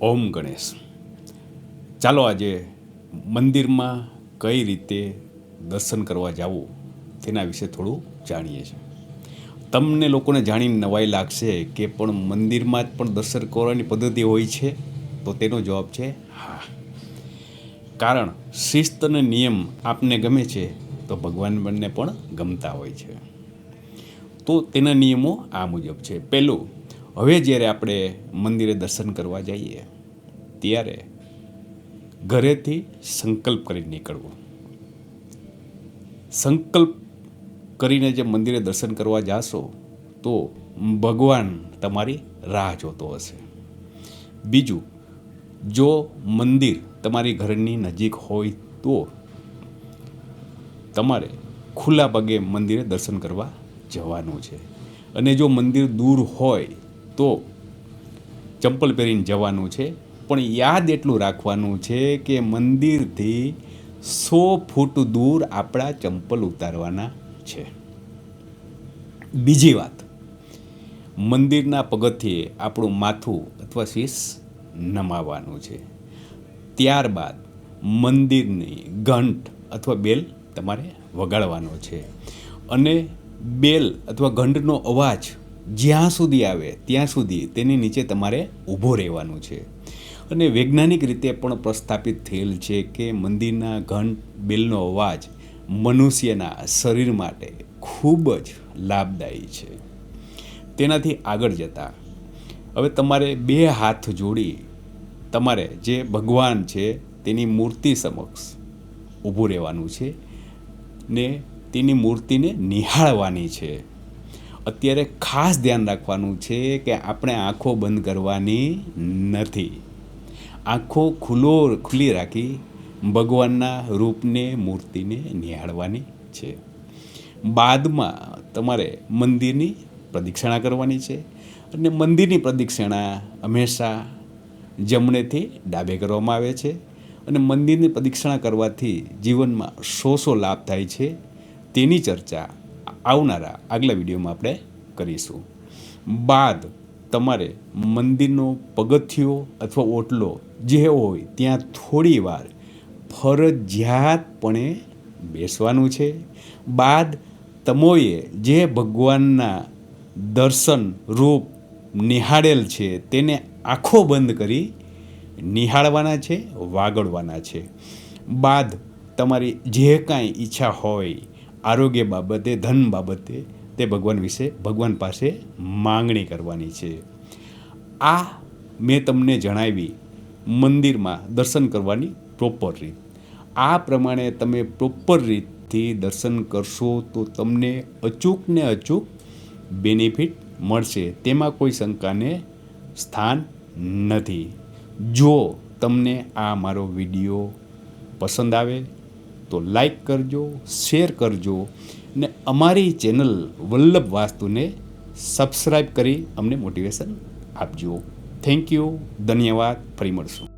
ઓમ ગણેશ. ચાલો આજે મંદિરમાં કઈ રીતે દર્શન કરવા જવું તેના વિશે થોડું જાણીએ છીએ. તમને લોકોને જાણીને નવાઈ લાગશે કે પણ મંદિરમાં જ પણ દર્શન કરવાની પદ્ધતિ હોય છે, તો તેનો જવાબ છે હા. કારણ શિસ્ત અને નિયમ આપને ગમે છે તો ભગવાન બંને પણ ગમતા હોય છે. તો તેના નિયમો આ મુજબ છે. પહેલું, હવે જ્યારે આપણે મંદિરે દર્શન કરવા જઈએ ત્યારે ઘરેથી સંકલ્પ કરીને નીકળવું. સંકલ્પ કરીને જે મંદિરે દર્શન કરવા જાશો તો ભગવાન તમારી રાહ જોતો હશે. બીજું, જો મંદિર તમારી ઘરની નજીક હોય તો તમારે ખુલ્લા પગે મંદિરે દર્શન કરવા જવાનું છે, અને જો મંદિર દૂર હોય તો ચંપલ પહેરીને જવાનું છે. પણ યાદ એટલું રાખવાનું છે કે મંદિરથી 100 ફૂટ દૂર આપણા ચંપલ ઉતારવાના છે. બીજી વાત, મંદિરના પગથિયે આપણું માથું અથવા શીશ નમાવવાનું છે. ત્યારબાદ મંદિરની ઘંટ અથવા બેલ તમારે વગાડવાનો છે, અને બેલ અથવા ઘંટનો અવાજ જ્યાં સુધી આવે ત્યાં સુધી તેની નીચે તમારે ઊભો રહેવાનું છે. અને વૈજ્ઞાનિક રીતે પણ પ્રસ્થાપિત થયેલ છે કે મંદિરના ઘંટ બેલનો અવાજ મનુષ્યના શરીર માટે ખૂબ જ લાભદાયી છે. તેનાથી આગળ જતાં હવે તમારે 2 હાથ જોડી તમારે જે ભગવાન છે તેની મૂર્તિ સમક્ષ ઊભું રહેવાનું છે ને તેની મૂર્તિને નિહાળવાની છે. અત્યારે ખાસ ધ્યાન રાખવાનું છે કે આપણે આંખો બંધ કરવાની નથી. આંખો ખુલ્લી રાખી ભગવાનના રૂપને, મૂર્તિને નિહાળવાની છે. બાદમાં તમારે મંદિરની પ્રદક્ષિણા કરવાની છે, અને મંદિરની પ્રદક્ષિણા હંમેશા જમણેથી ડાબે કરવામાં આવે છે. અને મંદિરની પ્રદક્ષિણા કરવાથી જીવનમાં શો લાભ થાય છે તેની ચર્ચા આવનારા આગલા વિડીયોમાં આપણે કરીશું. બાદ તમારે મંદિરનો પગથિયો અથવા ઓટલો જે હોય ત્યાં થોડી વાર ફરજિયાતપણે બેસવાનું છે. બાદ તમોએ જે ભગવાનના દર્શન રૂપ નિહાળેલ છે તેને આંખો બંધ કરી નિહાળવાના છે, વાગડવાના છે. બાદ તમારી જે કાંઈ ઈચ્છા હોય આરોગ્ય બાબતે, ધન બાબતે, તે ભગવાન પાસે માંગણી કરવાની છે. આ મેં તમને જણાવી મંદિરમાં દર્શન કરવાની પ્રોપર રીત. આ પ્રમાણે તમે પ્રોપર રીતથી દર્શન કરશો તો તમને અચૂકને અચૂક બેનિફિટ મળશે, તેમાં કોઈ શંકાને સ્થાન નથી. જો તમને આ મારો વિડીયો પસંદ આવે તો લાઈક કરજો, શેર કરજો, ને અમારી ચેનલ વલ્લભ વાસ્તુને સબસ્ક્રાઈબ કરી અમને મોટિવેશન આપજો. થેન્ક યુ, ધન્યવાદ. ફરી મળશું.